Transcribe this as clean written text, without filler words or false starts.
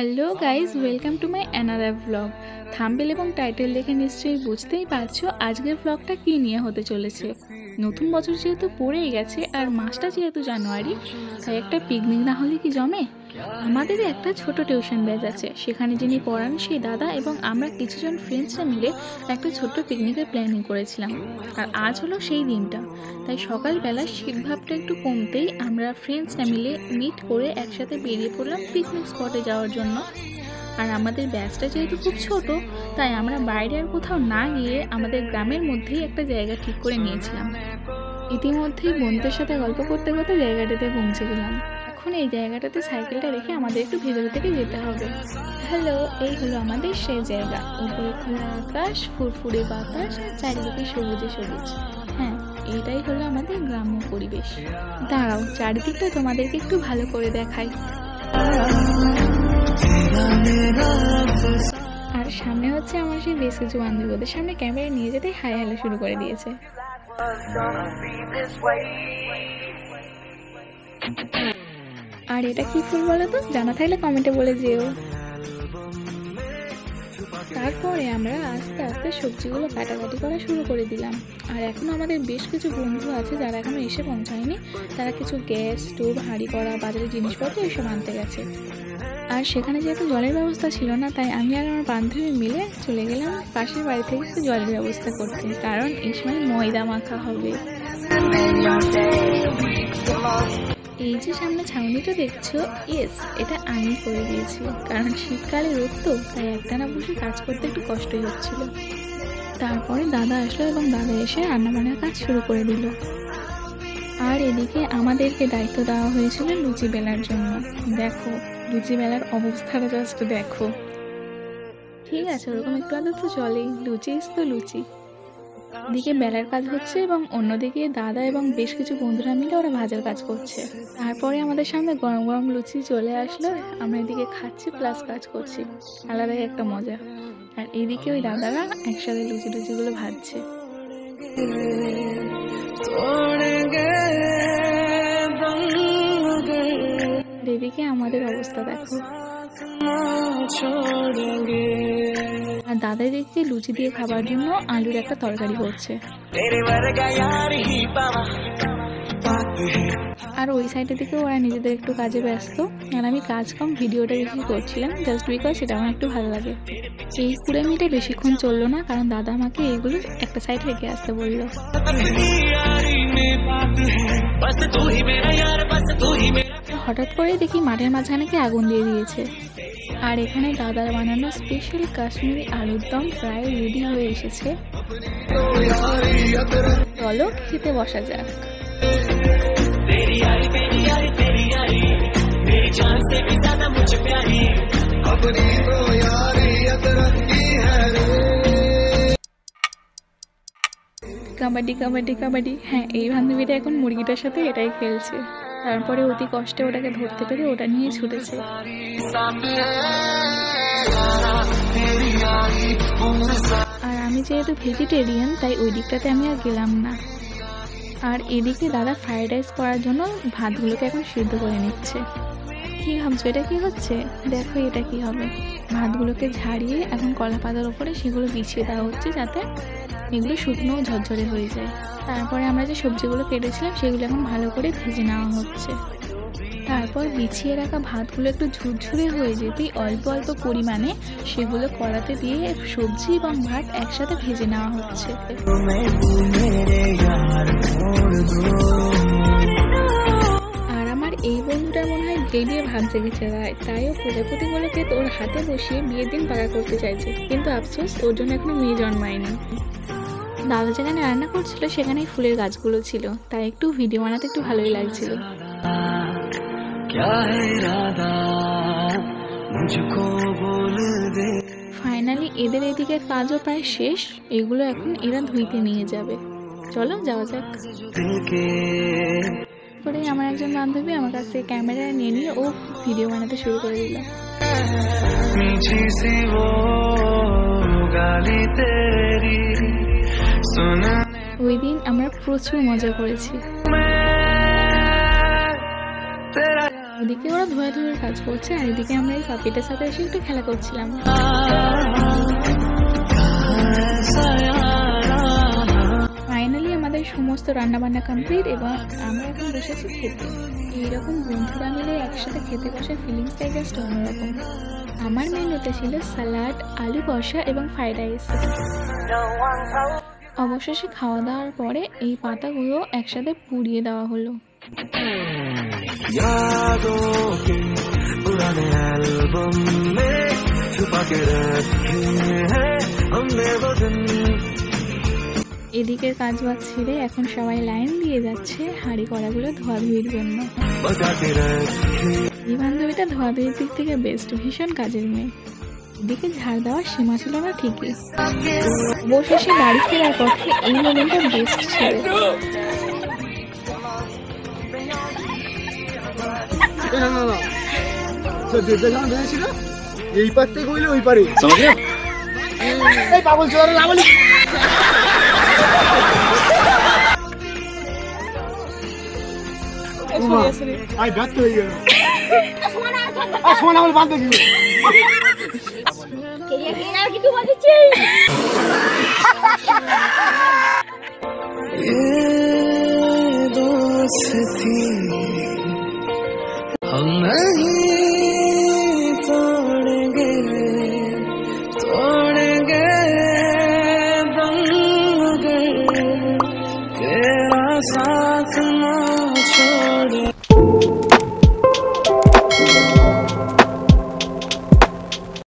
Hello guys, welcome to my another vlog. Thumbnail এবং title দেখে নিশ্চয়ই বুঝতেই পারছো আজকের ভ্লগটা কী নিয়ে হতে চলেছে। নতুন বছর যেহেতু পড়েই গেছে আর মাসটা যেহেতু জানুয়ারি, তাই একটা পিকনিক না হলে কি জমে। আমাদের একটা ছোট টিউশন ব্যাচ আছে, সেখানে যিনি পড়ান সেই দাদা এবং আমরা কিছুজন ফ্রেন্ডসরা মিলে একটা ছোট্ট পিকনিকের প্ল্যানিং করেছিলাম। আর আজ হলো সেই দিনটা, তাই সকালবেলা শীত ভাবটা একটু কমতেই আমরা ফ্রেন্ডসরা মিলে মিট করে একসাথে বেরিয়ে পড়লাম পিকনিক স্পটে যাওয়ার জন্য। আর আমাদের ব্যাচটা যেহেতু খুব ছোট, তাই আমরা বাইরে আর কোথাও না গিয়ে আমাদের গ্রামের মধ্যেই একটা জায়গা ঠিক করে নিয়েছিলাম। ইতিমধ্যেই বন্ধুদের সাথে গল্প করতে করতে জায়গাটাতে পৌঁছে গেলাম। এখন এই জায়গাটাতে সাইকেলটা রেখে আমাদের একটু ভেতরে থেকে যেতে হবে। হ্যালো, এই হলো আমাদের সেই জায়গা। উপরে খোলা আকাশ, ফুরফুরে বাতাস আর চারিদিকে সবুজে সবুজ। হ্যাঁ, এটাই হলো আমাদের গ্রাম্য পরিবেশ। দাঁড়াও, চারিদিকটা তোমাদেরকে একটু ভালো করে দেখাই। আর সামনে হচ্ছে আমার সেই বেশ কিছু বান্ধবী, ওদের সামনে ক্যামেরা নিয়ে যেতে হাই হ্যালো শুরু করে দিয়েছে। আর এটা কি ফুল বলো তো? জানা থাকলে কমেন্টে বলে যেও। তারপরে আমরা আস্তে আস্তে সবজিগুলো কাটাকাটি করা শুরু করে দিলাম। আর এখন আমাদের বেশ কিছু বন্ধু আছে যারা এখনো এসে পৌঁছায়নি, তারা কিছু গ্যাস, স্টোভ, হাঁড়ি কড়া, বাজারের জিনিসপত্র এসব আনতে গেছে। আর সেখানে যেহেতু জলের ব্যবস্থা ছিল না, তাই আমি আর আমার বান্ধবী মিলে চলে গেলাম পাশের বাড়ি থেকে একটু জলের ব্যবস্থা করতে, কারণ এই সময় ময়দা মাখা হবে। এই যে সামনে ছাউনিটা দেখছো, ইয়েস, এটা আমি করে দিয়েছি, কারণ শীতকালে রোদ তো, তাই একটানা বসে কাজ করতে একটু কষ্টই হচ্ছিল। তারপরে দাদা আসলো এবং দাদা এসে রান্নাবান্নার কাজ শুরু করে দিল। আর এদিকে আমাদেরকে দায়িত্ব দেওয়া হয়েছিল লুচি বেলার জন্য। দেখো লুচি বেলার অবস্থাটা জাস্ট দেখো। ঠিক আছে, ওরকম একটু আদর তো চলেই, লুচি ইস তো লুচি। এদিকে বেলার কাজ হচ্ছে এবং অন্যদিকে দাদা এবং বেশ কিছু বন্ধুরা মিলে ওরা ভাজার কাজ করছে। তারপরে আমাদের সামনে গরম গরম লুচি চলে আসলো, আমরা এদিকে খাচ্ছি প্লাস কাজ করছি, আলাদাই একটা মজা। আর এইদিকে ওই দাদারা একসাথে লুচিগুলো ভাজছে। এদিকে আমাদের অবস্থা দেখো। আর দাদা দেখছি লুচি দিয়ে খাবার জন্য আলুর একটা তরকারি করছে। আর ওই সাইডের দিকে ওরা নিজেদের একটু কাজে ব্যস্ত, আর আমি কাজ কম ভিডিওটা বেশি করছিলাম, জাস্ট বিকজ সেটা আমার একটু ভালো লাগে। এই কুড়েমিটা বেশিক্ষণ চললো না, কারণ দাদা আমাকে এইগুলো একটা সাইড রেখে আসতে বললো। হঠাৎ করে দেখি মাঠের মাঝখানে কি আগুন দিয়ে দিয়েছে। আর এখানে দাদার বানানো স্পেশাল কাশ্মীরি আলুর দম প্রায় রেডি হয়ে এসেছে। চলো খেতে বসা যাক। কাবাডি কাবাডি কাবাডি। হ্যাঁ, এই বান্ধবীটা এখন মুরগিটার সাথে এটাই খেলছে। তারপরে অতি কষ্টে ওটাকে ধরতে পেরে ওটা নিয়ে ছুটেছে। আর আমি যেহেতু ভেজিটেরিয়ান, তাই ওই দিকটাতে আমি আর গেলাম না। আর এদিকে দাদা ফ্রাইড রাইস করার জন্য ভাতগুলোকে এখন সিদ্ধ করে নিচ্ছে। কি ভাবছো এটা কি হচ্ছে? দেখো এটা কি হবে। ভাতগুলোকে ঝাড়িয়ে এখন কলা পাতার উপরে সেগুলো বিছিয়ে দেওয়া হচ্ছে, যাতে এগুলো শুকনো ঝরঝরে হয়ে যায়। তারপরে আমরা যে সবজিগুলো কেটেছিলাম সেগুলো এখন ভালো করে ভেজে নেওয়া হচ্ছে। তারপর বিছিয়ে রাখা ভাতগুলো একটু ঝুরঝুরে হয়ে যেতেই অল্প অল্প পরিমাণে সেগুলো কড়াতে দিয়ে সবজি এবং ভাত একসাথে ভেজে নেওয়া হচ্ছে। আর আমার এই বন্ধুটার মনে হয় বিয়ে দিয়ে ভাত জেগেছে, তাই ও প্রজাপতিগুলোকে ওর হাতে বসিয়ে বিয়ের দিন পাকা করতে চাইছে, কিন্তু আফসোস ওর জন্য এখনো মেয়ে জন্মায়নি। দাদা যেখানে রান্না করছিল সেখানেই ফুলের গাছগুলো ছিল, তাই একটু ভিডিও বানাতে একটু ভালোই লাগছিল। ফাইনালি এদের এদিকের কাজও প্রায় শেষ, এগুলো এখন এরা ধুইতে নিয়ে যাবে। চলো যাওয়া যাক। পরে আমার একজন বান্ধবী আমার কাছ থেকে ক্যামেরা নিয়ে ও ভিডিও বানাতে শুরু করে দিল। ওই দিন আমরা প্রচুর মজা করেছি। ওদিকে ওরা ধোয়াধুয়ির কাজ করছে আর এদিকে আমরা এই পাপিটার সাথে এসে একটু খেলা করছিলাম। ফাইনালি আমাদের সমস্ত রান্নাবান্না কমপ্লিট এবং আমরা এখন বসেছি খেতে। এইরকম বন্ধুরা মিলে একসাথে খেতে বসে ফিলিংসটাই জাস্ট অন্যরকম। আমার মেনুতে ছিল স্যালাড, আলু কষা এবং ফ্রাইড রাইস। অবশেষে খাওয়া দাওয়ার পরে এই পাতাগুলো একসাথে পুড়িয়ে দেওয়া হলো। এদিকের কাজ বাজ ছেড়ে এখন সবাই লাইন দিয়ে যাচ্ছে হাঁড়ি কড়াগুলো ধোয়াধুয়ির জন্য। এই বান্ধবীটা ধোয়াধুয়ির দিক থেকে বেস্ট, ভীষণ কাজের মেয়ে। এদিকে ঝাড় দেওয়ার সীমা ছিল না ঠিকই। অবশেষে বাড়ি ফেরার পথে এই মোমেন্টটা বেস্ট ছিল। এই পার থেকে হইলে ওই পারে পাগল চোর লাগালি ব্যর্থ হয়ে গেল। সোনা বাঁধতে